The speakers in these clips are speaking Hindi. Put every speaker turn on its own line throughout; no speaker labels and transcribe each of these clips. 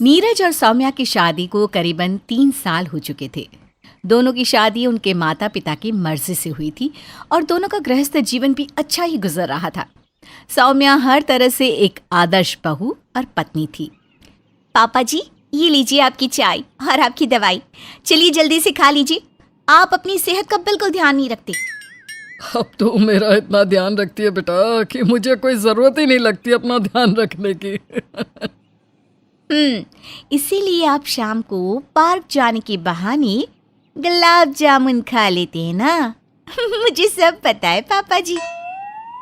नीरज और सौम्या की शादी को करीबन 3 साल हो चुके थे। दोनों की शादी उनके माता पिता की मर्जी से हुई थी और दोनों का गृहस्थ जीवन भी अच्छा ही गुजर रहा था। सौम्या हर तरह से एक आदर्श बहू और पत्नी थी। पापा जी, ये लीजिए आपकी चाय और आपकी दवाई। चलिए जल्दी से खा लीजिए। आप अपनी सेहत का बिल्कुल ध्यान नहीं रखते।
अब तो मेरा इतना ध्यान रखती है बेटा कि मुझे कोई ज़रूरत ही नहीं लगती अपना ध्यान रखने की।
इसीलिए आप शाम को पार्क जाने के बहाने गुलाब जामुन खा लेते हैं ना। मुझे सब पता है पापा जी।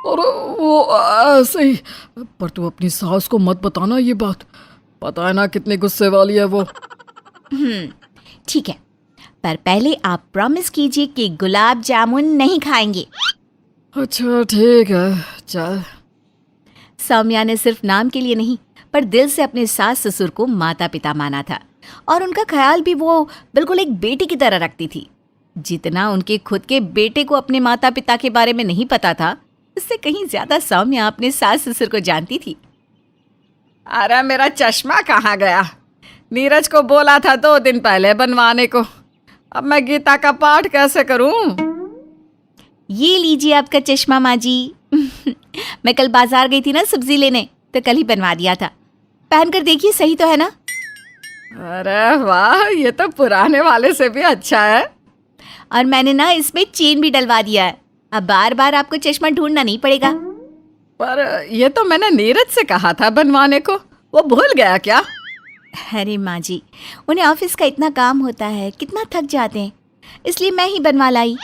और वो ऐसे ही। पर तू अपनी सास को मत बताना ये बात। पता है ना कितनी गुस्से वाली है वो।
ठीक है, पर पहले आप प्रॉमिस कीजिए कि गुलाब जामुन नहीं खाएंगे।
अच्छा ठीक है, चल।
सौम्या ने सिर्फ नाम के लिए नहीं पर दिल से अपने सास ससुर को माता पिता माना था और उनका ख्याल भी वो बिल्कुल एक बेटी की तरह रखती थी। जितना उनके खुद के बेटे को अपने माता पिता के बारे में नहीं पता था, उससे कहीं ज्यादा सौम्या अपने सास ससुर को जानती थी।
अरे मेरा चश्मा कहाँ गया? नीरज को बोला था 2 दिन पहले बनवाने को। अब मैं गीता का पाठ कैसे करूं?
ये लीजिए आपका चश्मा माँ जी। मैं कल बाजार गई थी ना सब्जी लेने, तो कल ही बनवा दिया था। पहनकर देखिए, सही तो है ना?
अरे वाह, ये तो पुराने वाले से भी अच्छा है।
और मैंने ना इसमें चेन भी डलवा दिया है। अब बार बार आपको चश्मा ढूंढना नहीं पड़ेगा।
पर ये तो मैंने नीरज से कहा था बनवाने को, वो भूल गया क्या?
अरे माँ जी, उन्हें ऑफिस का इतना काम होता है, कितना थक जाते हैं, इसलिए मैं ही बनवा लाई।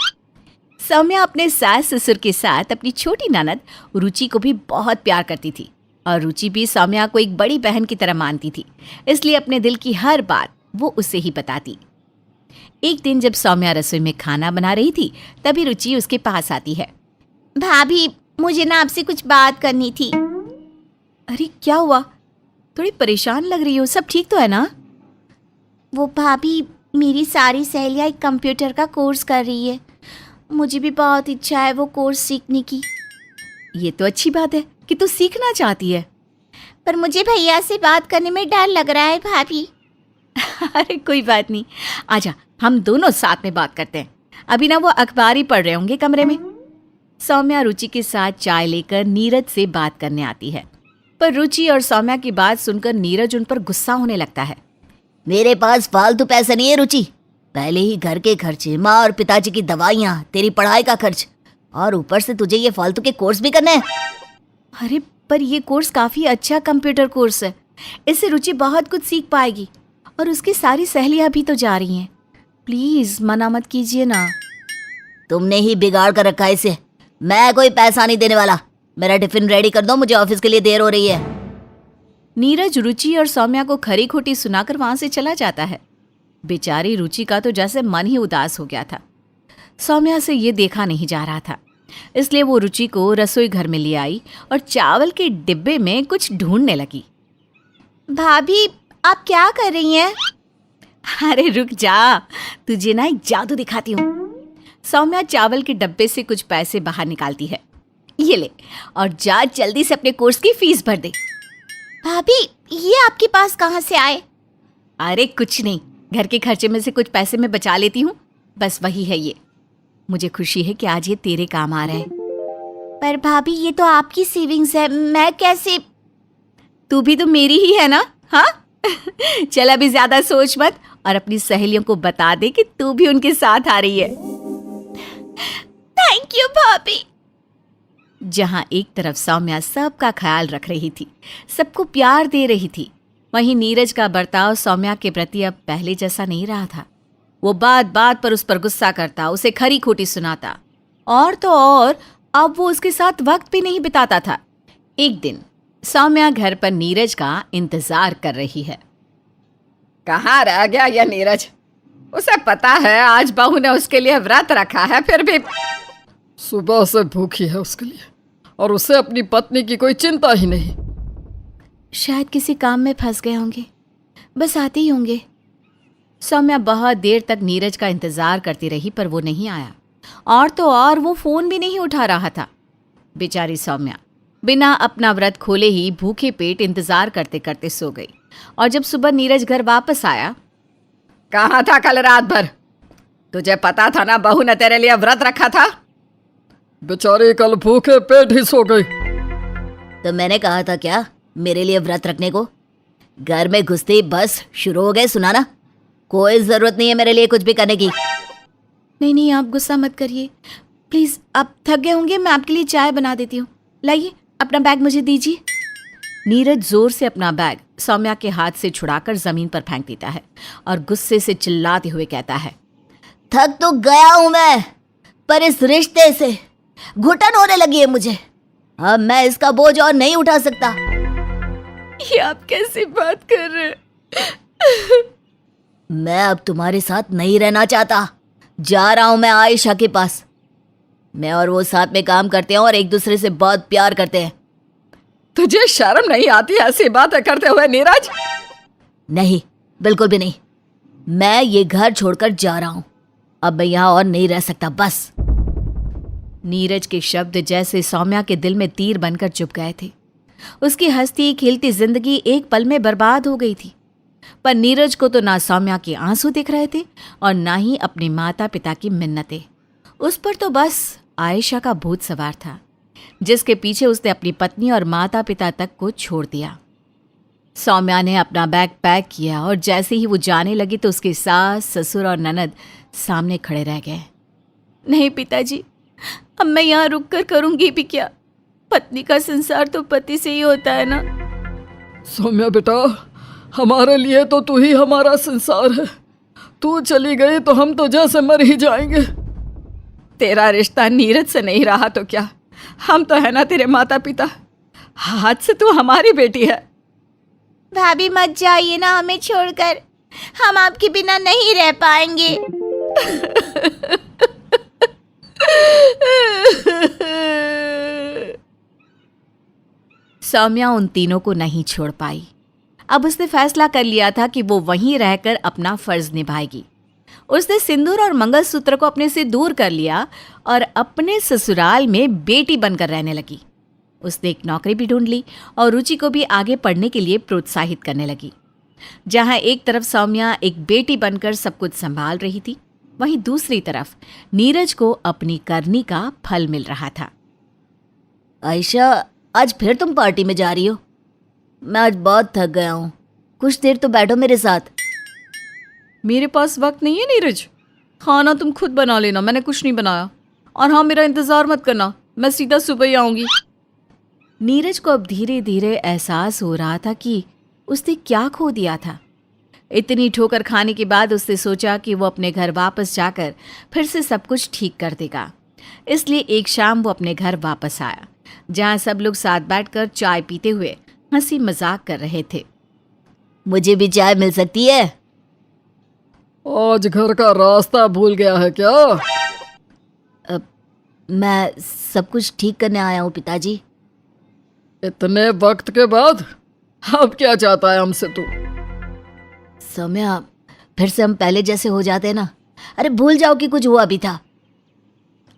सौम्या अपने सास ससुर के साथ अपनी छोटी ननद रुचि को भी बहुत प्यार करती थी और रुचि भी सौम्या को एक बड़ी बहन की तरह मानती थी, इसलिए अपने दिल की हर बात वो उसे ही बताती। एक दिन जब सौम्या रसोई में खाना बना रही थी, तभी रुचि उसके पास आती है। भाभी, मुझे ना आपसे कुछ बात करनी थी। अरे क्या हुआ? थोड़ी परेशान लग रही हो, सब ठीक तो है ना? वो भाभी, मेरी सारी सहेलियाँ एक कंप्यूटर का कोर्स कर रही है। मुझे भी बहुत इच्छा है वो कोर्स सीखने की। ये तो अच्छी बात है कि तू सीखना चाहती है, पर मुझे भैया से बात करने में डर लग रहा है भाभी। अरे कोई बात नहीं, आजा हम दोनों साथ में बात करते हैं। अभी ना वो अखबार ही पढ़ रहे होंगे कमरे में। सौम्या रुचि के साथ चाय लेकर नीरज से बात करने आती है, पर रुचि और सौम्या की बात सुनकर नीरज उन पर गुस्सा होने लगता है।
मेरे पास फालतू पैसे नहीं है रुचि। पहले ही घर के खर्चे, माँ और पिताजी की दवाइयाँ, तेरी पढ़ाई का खर्च, और ऊपर से तुझे ये फालतू के कोर्स भी करने हैं।
अरे पर ये कोर्स काफी अच्छा कंप्यूटर कोर्स है, इससे रुचि बहुत कुछ सीख पाएगी और उसकी सारी सहेलियां भी तो जा रही हैं। प्लीज मना मत कीजिए ना।
तुमने ही बिगाड़ कर रखा है इसे। मैं कोई पैसा नहीं देने वाला। मेरा टिफिन रेडी कर दो, मुझे ऑफिस के लिए देर हो रही है।
नीरज रुचि और सौम्या को खरी खोटी सुनाकर वहां से चला जाता है। बेचारी रुचि का तो जैसे मन ही उदास हो गया था। सौम्या से ये देखा नहीं जा रहा था, इसलिए वो रुचि को रसोई घर में ले आई और चावल के डिब्बे में कुछ ढूंढने लगी। भाभी, आप क्या कर रही हैं? अरे रुक जा, तुझे ना एक जादू दिखाती हूँ। सौम्या चावल के डब्बे से कुछ पैसे बाहर निकालती है। ये ले और जा जल्दी से अपने कोर्स की फीस भर दे। भाभी, ये आपके पास कहाँ से आए? अरे कुछ नहीं, घर के खर्चे में से कुछ पैसे मैं बचा लेती हूँ, बस वही है ये। मुझे खुशी है कि आज ये तेरे काम आ रहे हैं। पर भाभी, ये तो आपकी सेविंग्स है, मैं कैसे? तू भी तो मेरी ही है ना? हाँ। चल अभी ज्यादा सोच मत और अपनी सहेलियों को बता दे कि तू भी उनके साथ आ रही है। थैंक यू भाभी। जहां एक तरफ सौम्या सबका ख्याल रख रही थी, सबको प्यार दे रही थी, वहीं नीरज का बर्ताव सौम्या के प्रति अब पहले जैसा नहीं रहा था। वो बात बात पर उस पर गुस्सा करता, उसे खरी खोटी सुनाता और तो और अब वो उसके साथ वक्त भी नहीं बिताता था। एक दिन सौम्या घर पर नीरज का इंतजार कर रही है।
कहाँ रह गया ये नीरज? उसे पता है आज बहू ने उसके लिए व्रत रखा है, फिर भी सुबह से भूखी है उसके लिए, और उसे अपनी पत्नी की कोई चिंता ही नहीं।
शायद किसी काम में फंस गए होंगे, बस आते ही होंगे। सौम्या बहुत देर तक नीरज का इंतजार करती रही, पर वो नहीं आया और तो और वो फोन भी नहीं उठा रहा था। बेचारी सौम्या बिना अपना व्रत खोले ही भूखे पेट इंतजार करते करते सो गई और जब सुबह नीरज घर वापस आया,
कहाँ था कल रात भर? तुझे पता था ना बहू ने तेरे लिए व्रत रखा था।
बेचारी कल भूखे पेट ही सो गई।
तो मैंने कहा था क्या मेरे लिए व्रत रखने को? घर में घुसते ही बस शुरू हो गए सुनाना। कोई जरूरत नहीं है मेरे लिए कुछ भी करने की।
नहीं नहीं, आप गुस्सा मत करिए प्लीज। आप थक गए होंगे, मैं आपके लिए चाय बना देती हूँ। लाइए अपना बैग मुझे दीजिए। नीरज जोर से अपना बैग सौम्या के हाथ से छुड़ाकर जमीन पर फेंक देता है और गुस्से से चिल्लाते हुए कहता है,
थक तो गया हूं मैं, पर इस रिश्ते से घुटन होने लगी है मुझे। अब मैं इसका बोझ और नहीं उठा सकता।
ये आप कैसी बात कर रहे हैं?
मैं अब तुम्हारे साथ नहीं रहना चाहता। जा रहा हूं मैं आयशा के पास। मैं और वो साथ में काम करते हैं और एक दूसरे से बहुत प्यार करते हैं।
तुझे शर्म नहीं आती ऐसी बातें करते हुए नीरज?
नहीं, बिल्कुल भी नहीं। मैं ये घर छोड़कर जा रहा हूं। अब मैं यहां और नहीं रह सकता, बस।
नीरज के शब्द जैसे सौम्या के दिल में तीर बनकर चुभ गए थे। उसकी हंसती खिलती जिंदगी एक पल में बर्बाद हो गई थी। पर नीरज को तो ना सौम्या के आंसू दिख रहे थे और ना ही अपने माता पिता की मिन्नतें। उस पर तो बस आयशा का भूत सवार था, जिसके पीछे उसने अपनी पत्नी और माता पिता तक को छोड़ दिया। सौम्या ने अपना बैग पैक किया और जैसे ही वो जाने लगी तो उसके सास, ससुर और ननद सामने खड़े रह गए। नहीं पिताजी, अब मैं यहाँ रुक कर करूँगी भी क्या? पत्नी का संसार तो पति से ही होता है ना।
सौम्या बेटा, हमारे लिए तो तू ही हमारा संसार है। तू चली गई तो हम तो जैसे मर ही जाएंगे।
तेरा रिश्ता नीरज से नहीं रहा तो क्या, हम तो है ना तेरे माता पिता। हाथ से तू हमारी बेटी है।
भाभी मत जाइए ना हमें छोड़कर, हम आपके बिना नहीं रह पाएंगे। सौम्या उन तीनों को नहीं छोड़ पाई। अब उसने फैसला कर लिया था कि वो वहीं रहकर अपना फर्ज निभाएगी। उसने सिंदूर और मंगलसूत्र को अपने से दूर कर लिया और अपने ससुराल में बेटी बनकर रहने लगी। उसने एक नौकरी भी ढूंढ ली और रुचि को भी आगे पढ़ने के लिए प्रोत्साहित करने लगी। जहां एक तरफ सौम्या एक बेटी बनकर सब कुछ संभाल रही थी, वहीं दूसरी तरफ नीरज को अपनी करनी का फल मिल रहा था।
आयशा, आज फिर तुम पार्टी में जा रही हो? मैं आज बहुत थक गया हूँ। कुछ देर तो बैठो मेरे साथ।
मेरे पास वक्त नहीं है नीरज। खाना तुम खुद बना लेना, मैंने कुछ नहीं बनाया। और हाँ, मेरा इंतजार मत करना, मैं सीधा सुबह ही आऊंगी।
नीरज को अब धीरे धीरे एहसास हो रहा था कि उसने क्या खो दिया था। इतनी ठोकर खाने के बाद उसने सोचा कि वो अपने घर वापस जाकर फिर से सब कुछ ठीक कर देगा। इसलिए एक शाम वो अपने घर वापस आया, जहाँ सब लोग साथ बैठकर चाय पीते हुए हंसी मजाक कर रहे थे।
मुझे भी चाय मिल सकती है?
आज घर का रास्ता भूल गया है क्या?
मैं सब कुछ ठीक करने आया हूँ पिताजी।
इतने वक्त के बाद अब क्या चाहता है हमसे तू?
सौम्या, फिर से हम पहले जैसे हो जाते हैं ना। अरे भूल जाओ कि कुछ हुआ भी था।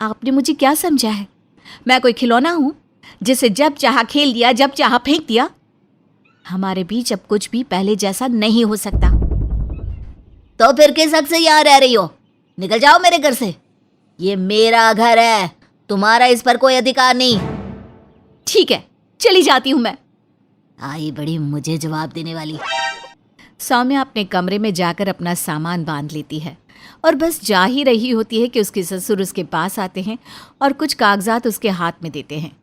आपने मुझे क्या समझा है? मैं कोई खिलौना हूँ जिसे जब चाहा खेल दिया, जब चाहा फेंक दिया? हमारे बीच अब कुछ भी पहले जैसा नहीं हो सकता।
तो फिर किस हक से यहाँ रह रही हो? निकल जाओ मेरे घर से। ये मेरा घर है, तुम्हारा इस पर कोई अधिकार नहीं।
ठीक है, चली जाती हूँ मैं।
आई बड़ी मुझे जवाब देने वाली।
सौम्या अपने कमरे में जाकर अपना सामान बांध लेती है और बस जा ही रही होती है कि उसके ससुर उसके पास आते हैं और कुछ कागजात उसके हाथ में देते हैं।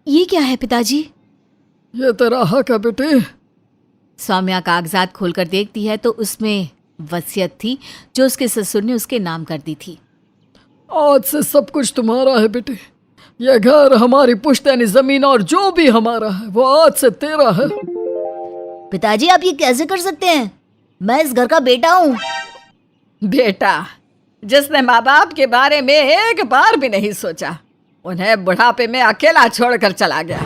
ये क्या है पिताजी?
ये तेरा हक है बेटे।
सौम्या कागजात खोलकर देखती है तो उसमें वसीयत थी जो उसके ससुर ने उसके नाम कर दी थी।
आज से सब कुछ तुम्हारा है बेटे। यह घर, हमारी पुश्तैनी जमीन और जो भी हमारा है वो आज से तेरा है।
पिताजी, आप ये कैसे कर सकते हैं? मैं इस घर का बेटा हूँ।
बेटा जिसने माँ बाप के बारे में एक बार भी नहीं सोचा, उन्हें बुढ़ापे में अकेला छोड़कर चला गया।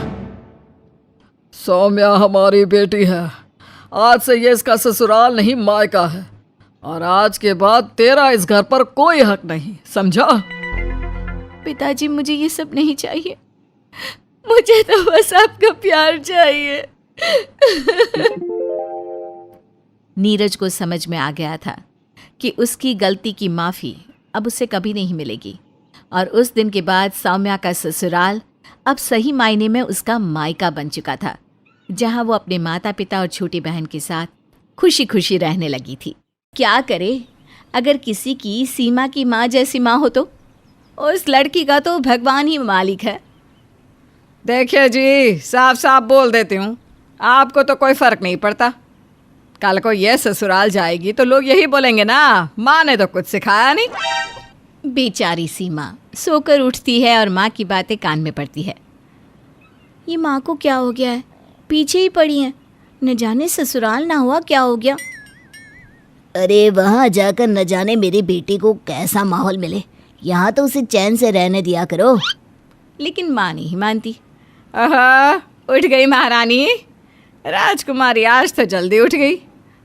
सौम्या हमारी बेटी है। आज से ये इसका ससुराल नहीं, मायका है। और आज के बाद तेरा इस घर पर कोई हक नहीं, समझा?
पिताजी, मुझे ये सब नहीं चाहिए। मुझे तो बस आपका प्यार चाहिए। नीरज को समझ में आ गया था कि उसकी गलती की माफ़ी अब उसे कभी नहीं मिलेगी और उस दिन के बाद सौम्या का ससुराल अब सही मायने में उसका मायका बन चुका था, जहां वो अपने माता पिता और छोटी बहन के साथ खुशी खुशी रहने लगी थी। क्या करे, अगर किसी की सीमा की माँ जैसी माँ हो तो उस लड़की का तो भगवान ही मालिक है।
देखिए जी, साफ साफ बोल देती हूँ, आपको तो कोई फ़र्क नहीं पड़ता। कल को ये ससुराल जाएगी तो लोग यही बोलेंगे ना, माँ ने तो कुछ सिखाया नहीं।
बेचारी सीमा सोकर उठती है और माँ की बातें कान में पड़ती है। ये माँ को क्या हो गया है, पीछे ही पड़ी है, न जाने ससुराल ना हुआ क्या हो गया।
अरे वहाँ जाकर न जाने मेरी बेटी को कैसा माहौल मिले, यहाँ तो उसे चैन से रहने दिया करो।
लेकिन माँ नहीं मानती।
आहा, उठ गई महारानी। राजकुमारी आज तो जल्दी उठ गई,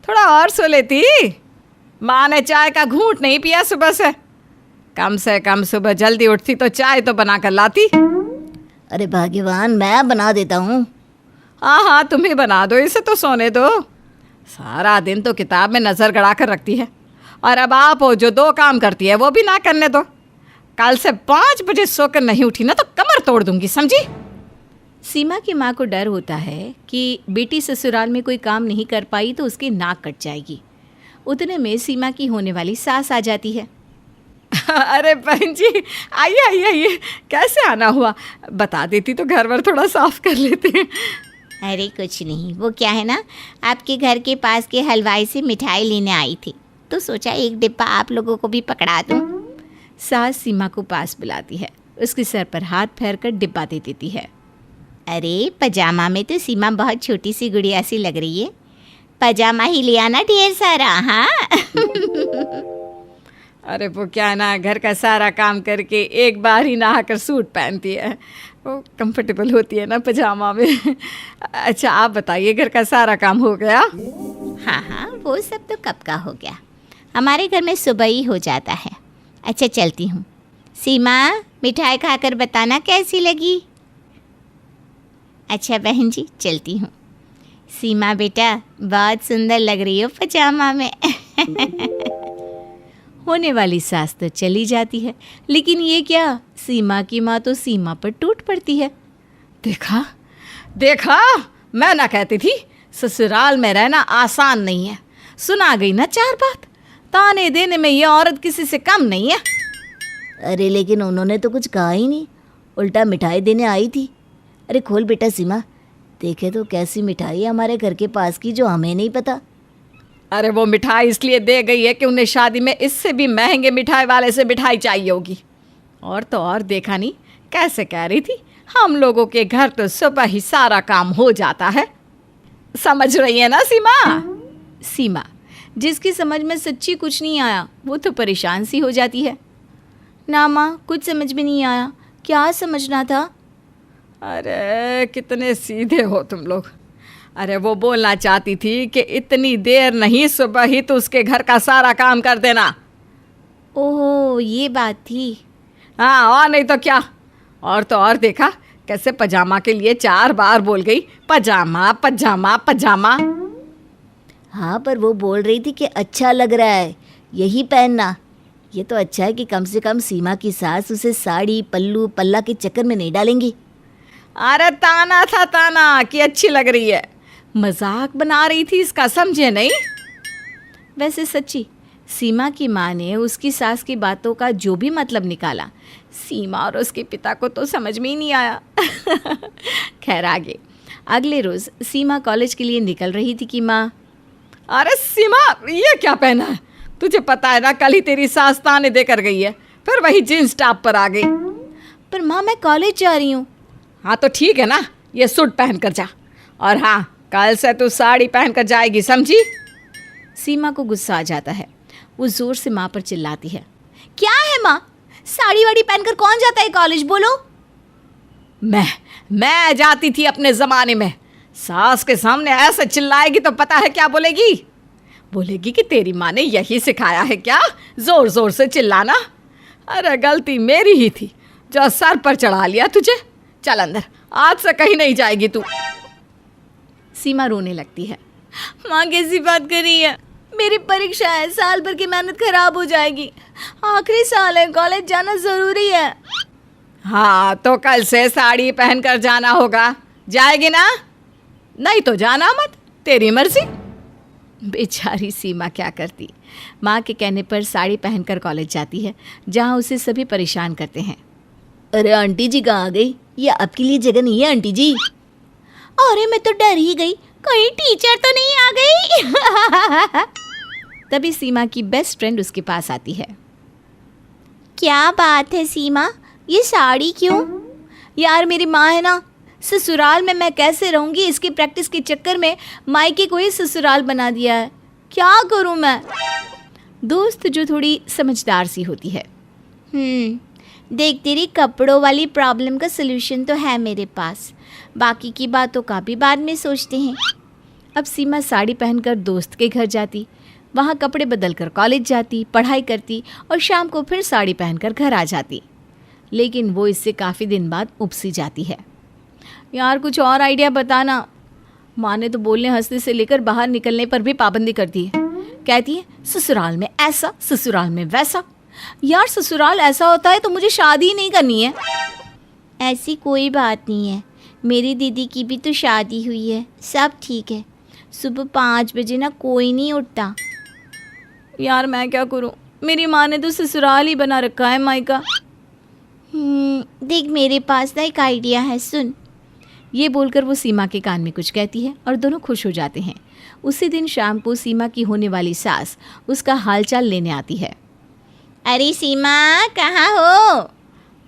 थोड़ा और सो लेती। माँ ने चाय का घूंट नहीं पिया सुबह से कम सुबह जल्दी उठती तो चाय तो बना कर लाती।
अरे भाग्यवान, मैं बना देता हूँ।
हाँ, तुम ही बना दो, इसे तो सोने दो। सारा दिन तो किताब में नज़र गड़ा कर रखती है, और अब आप हो जो 2 काम करती है वो भी ना करने दो। कल से 5 बजे सोकर नहीं उठी ना तो कमर तोड़ दूंगी, समझी।
सीमा की माँ को डर होता है कि बेटी ससुराल में कोई काम नहीं कर पाई तो उसकी नाक कट जाएगी। उतने में सीमा की होने वाली सास आ जाती है।
अरे बहन जी, आइए आइए आइए, कैसे आना हुआ, बता देती तो घर वर थोड़ा साफ कर लेते।
अरे कुछ नहीं, वो क्या है ना, आपके घर के पास के हलवाई से मिठाई लेने आई थी तो सोचा एक डिब्बा आप लोगों को भी पकड़ा दूं।
सास सीमा को पास बुलाती है, उसके सर पर हाथ फेरकर डिब्बा दे देती है।
अरे पजामा में तो सीमा बहुत छोटी सी गुड़िया सी लग रही है, पजामा ही ले आना ढेर सारा। हाँ
अरे वो क्या है ना, घर का सारा काम करके एक बार ही नहाकर सूट पहनती है, वो कंफर्टेबल होती है ना पजामा में। अच्छा आप बताइए, घर का सारा काम हो गया?
हाँ हाँ, वो सब तो कब का हो गया, हमारे घर में सुबह ही हो जाता है। अच्छा चलती हूँ। सीमा, मिठाई खाकर बताना कैसी लगी। अच्छा बहन जी, चलती हूँ। सीमा बेटा, बहुत सुंदर लग रही हो पजामा में।
होने वाली सास तो चली जाती है, लेकिन ये क्या, सीमा की माँ तो सीमा पर टूट पड़ती है।
देखा देखा, मैं ना कहती थी ससुराल में रहना आसान नहीं है। सुना गई ना 4 बात, ताने देने में ये औरत किसी से कम नहीं है।
अरे लेकिन उन्होंने तो कुछ कहा ही नहीं, उल्टा मिठाई देने आई थी। अरे खोल बेटा सीमा, देखे तो कैसी मिठाई है हमारे घर के पास की जो हमें नहीं पता।
अरे वो मिठाई इसलिए दे गई है कि उन्हें शादी में इससे भी महंगे मिठाई वाले से मिठाई चाहिए होगी। और तो और देखा नहीं कैसे कह रही थी, हम लोगों के घर तो सुबह ही सारा काम हो जाता है। समझ रही है ना सीमा?
सीमा, जिसकी समझ में सच्ची कुछ नहीं आया वो तो परेशान सी हो जाती है। ना माँ, कुछ समझ में नहीं आया, क्या समझना था?
अरे कितने सीधे हो तुम लोग। अरे वो बोलना चाहती थी कि इतनी देर नहीं, सुबह ही तो उसके घर का सारा काम कर देना।
ओहो, ये बात थी।
हाँ, और नहीं तो क्या। और तो और देखा कैसे पजामा के लिए 4 बार बोल गई, पजामा पजामा पजामा।
हाँ, पर वो बोल रही थी कि अच्छा लग रहा है यही पहनना। ये तो अच्छा है कि कम से कम सीमा की सास उसे साड़ी पल्लू पल्ला के चक्कर में नहीं डालेंगी।
अरे ताना था ताना कि अच्छी लग रही है, मजाक बना रही थी इसका, समझे नहीं?
वैसे सच्ची सीमा की माँ ने उसकी सास की बातों का जो भी मतलब निकाला, सीमा और उसके पिता को तो समझ में ही नहीं आया। खैर आगे। अगले रोज़ सीमा कॉलेज के लिए निकल रही थी कि माँ,
अरे सीमा, ये क्या पहना है? तुझे पता है ना कल ही तेरी सास ताने देकर गई है, फिर वही जींस टॉप पर आ गई।
पर माँ मैं कॉलेज जा रही हूँ।
हाँ तो ठीक है ना, ये सूट पहन कर जा, और हाँ कल से तू साड़ी पहन कर जाएगी, समझी?
सीमा को गुस्सा आ जाता है, वो ज़ोर से माँ पर चिल्लाती है। क्या है माँ, साड़ी वाड़ी पहनकर कौन जाता है कॉलेज, बोलो।
मैं जाती थी अपने ज़माने में, सास के सामने ऐसे चिल्लाएगी तो पता है क्या बोलेगी? बोलेगी कि तेरी माँ ने यही सिखाया है क्या, ज़ोर ज़ोर से चिल्लाना। अरे गलती मेरी ही थी जो सर पर चढ़ा लिया तुझे। चल अंदर, आज से कहीं नहीं जाएगी तू।
सीमा रोने लगती है। माँ कैसी बात कर रही है? मेरी परीक्षा है, साल भर की मेहनत खराब हो जाएगी। आखिरी साल है, कॉलेज जाना ज़रूरी है।
हाँ तो कल से साड़ी पहनकर जाना होगा। जाएगी ना? नहीं तो जाना मत, तेरी मर्जी।
बेचारी सीमा क्या करती। माँ के कहने पर साड़ी पहनकर कॉलेज जाती है, जहाँ उसे सभी परेशान करते हैं।
अरे आंटी जी कहाँ आ गई? ये आपके लिए जगह नहीं है आंटी जी।
अरे मैं तो डर ही गई, कहीं टीचर तो नहीं आ गई।
तभी सीमा की बेस्ट फ्रेंड उसके पास आती है।
क्या बात है सीमा, ये साड़ी क्यों?
यार मेरी माँ है ना, ससुराल में मैं कैसे रहूँगी, इसकी प्रैक्टिस के चक्कर में मायके को ही ससुराल बना दिया है। क्या करूँ मैं? दोस्त जो थोड़ी समझदार सी होती है।
देख, तेरी कपड़ों वाली प्रॉब्लम का सलूशन तो है मेरे पास, बाकी की बातों का भी बाद में सोचते हैं।
अब सीमा साड़ी पहनकर दोस्त के घर जाती, वहाँ कपड़े बदलकर कॉलेज जाती, पढ़ाई करती और शाम को फिर साड़ी पहनकर घर आ जाती। लेकिन वो इससे काफ़ी दिन बाद उपसी जाती है। यार कुछ और आइडिया बताना। माँ ने तो बोलने हंसने से लेकर बाहर निकलने पर भी पाबंदी कर दी है। कहती है ससुराल में ऐसा, ससुराल में वैसा। यार ससुराल ऐसा होता है तो मुझे शादी ही नहीं करनी है।
ऐसी कोई बात नहीं है, मेरी दीदी की भी तो शादी हुई है, सब ठीक है। सुबह 5 बजे ना कोई नहीं उठता।
यार मैं क्या करूँ, मेरी माँ ने तो ससुराल ही बना रखा है मायका।
देख मेरे पास ना एक आइडिया है, सुन।
ये बोलकर वो सीमा के कान में कुछ कहती है और दोनों खुश हो जाते हैं। उसी दिन शाम को सीमा की होने वाली सास उसका हालचाल लेने आती है।
अरे सीमा कहाँ हो?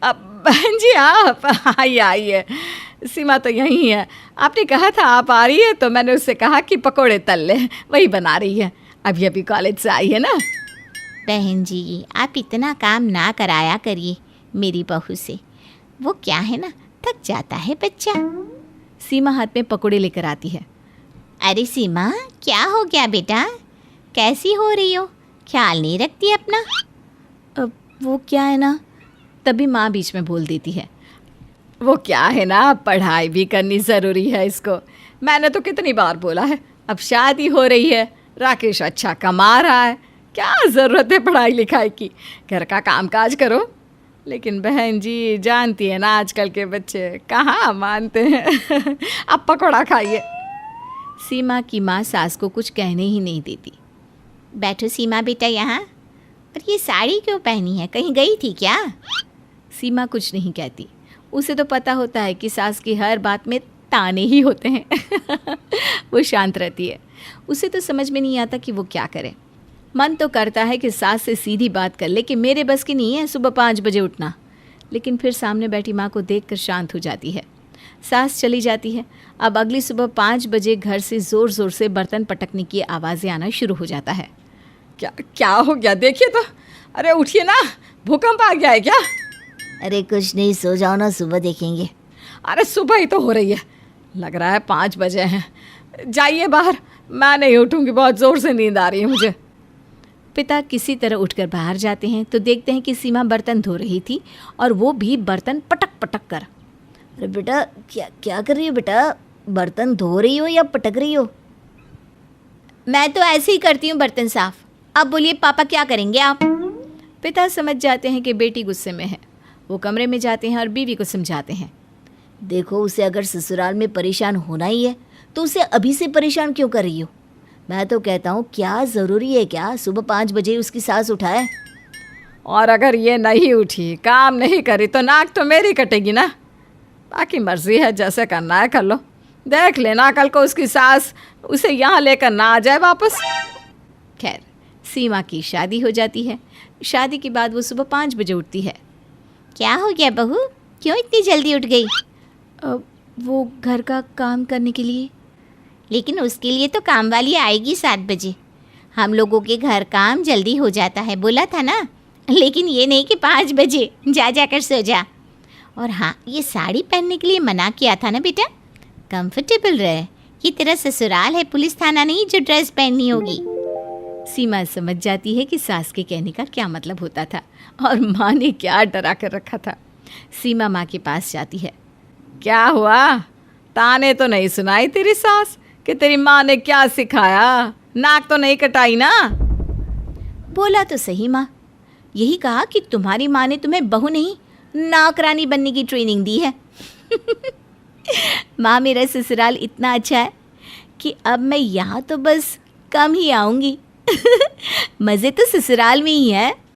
अब बहन जी आप आइए। सीमा तो यहीं है। आपने कहा था आप आ रही है तो मैंने उससे कहा कि पकोड़े तल ले, वही बना रही है। अभी अभी कॉलेज से आई है ना।
बहन जी आप इतना काम ना कराया करिए मेरी बहू से, वो क्या है ना, थक जाता है बच्चा।
सीमा हाथ में पकोड़े लेकर आती है।
अरे सीमा क्या हो गया बेटा, कैसी हो रही हो, ख्याल नहीं रखती अपना?
अब वो क्या है ना, तभी माँ बीच में बोल देती है।
वो क्या है ना, पढ़ाई भी करनी ज़रूरी है इसको। मैंने तो कितनी बार बोला है, अब शादी हो रही है, राकेश अच्छा कमा रहा है, क्या ज़रूरत है पढ़ाई लिखाई की, घर का काम काज करो। लेकिन बहन जी जानती है ना आजकल के बच्चे कहाँ मानते हैं। अब पकौड़ा खाइए।
सीमा की माँ सास को कुछ कहने ही नहीं देती।
बैठो सीमा बेटा यहाँ। पर ये साड़ी क्यों पहनी है, कहीं गई थी क्या?
सीमा कुछ नहीं कहती। उसे तो पता होता है कि सास की हर बात में ताने ही होते हैं। वो शांत रहती है। उसे तो समझ में नहीं आता कि वो क्या करे। मन तो करता है कि सास से सीधी बात कर ले कि मेरे बस की नहीं है सुबह 5 बजे उठना, लेकिन फिर सामने बैठी माँ को देखकर शांत हो जाती है। सास चली जाती है। अब अगली सुबह 5 बजे घर से ज़ोर ज़ोर से बर्तन पटकने की आवाज़ें आना शुरू हो जाता है।
क्या हो गया देखिए तो। अरे उठिए ना, भूकंप आ गया है क्या?
अरे कुछ नहीं, सो जाओ ना, सुबह देखेंगे।
अरे सुबह ही तो हो रही है, लग रहा है 5 बजे हैं। जाइए बाहर, मैं नहीं उठूंगी, बहुत ज़ोर से नींद आ रही है मुझे।
पिता किसी तरह उठकर बाहर जाते हैं तो देखते हैं कि सीमा बर्तन धो रही थी, और वो भी बर्तन पटक पटक कर।
अरे बेटा क्या कर रही हो बेटा, बर्तन धो रही हो या पटक रही हो?
मैं तो ऐसे ही करती हूँ बर्तन साफ। अब बोलिए पापा क्या करेंगे आप? पिता समझ जाते हैं कि बेटी गुस्से में है। वो कमरे में जाते हैं और बीवी को समझाते हैं।
देखो, उसे अगर ससुराल में परेशान होना ही है तो उसे अभी से परेशान क्यों कर रही हो? मैं तो कहता हूँ क्या ज़रूरी है क्या सुबह 5 बजे उसकी सास उठाए?
और अगर ये नहीं उठी, काम नहीं करी तो नाक तो मेरी कटेगी ना। बाकी मर्जी है, जैसे करना है कर लो। देख लेना कल को उसकी सास उसे यहाँ लेकर ना आ जाए वापस।
खैर, सीमा की शादी हो जाती है। शादी के बाद वो सुबह 5 बजे उठती है।
क्या हो गया बहू, क्यों इतनी जल्दी उठ गई?
वो घर का काम करने के लिए।
लेकिन उसके लिए तो काम वाली आएगी 7 बजे। हम लोगों के घर काम जल्दी हो जाता है, बोला था ना। लेकिन ये नहीं कि 5 बजे जाकर सो जा। और हाँ, ये साड़ी पहनने के लिए मना किया था ना बेटा, कंफर्टेबल रहे। ये तेरा ससुराल है, पुलिस थाना नहीं जो ड्रेस पहननी होगी।
सीमा समझ जाती है कि सास के कहने का क्या मतलब होता था और माँ ने क्या डरा कर रखा था। सीमा माँ के पास जाती है।
क्या हुआ, ताने तो नहीं सुनाई तेरी सास? कि तेरी माँ ने क्या सिखाया, नाक तो नहीं कटाई ना?
बोला तो सही माँ, यही कहा कि तुम्हारी माँ ने तुम्हें बहू नहीं नौकरानी बनने की ट्रेनिंग दी है। माँ मेरा ससुराल इतना अच्छा है कि अब मैं यहाँ तो बस कम ही आऊँगी। मज़े तो ससुराल में ही है।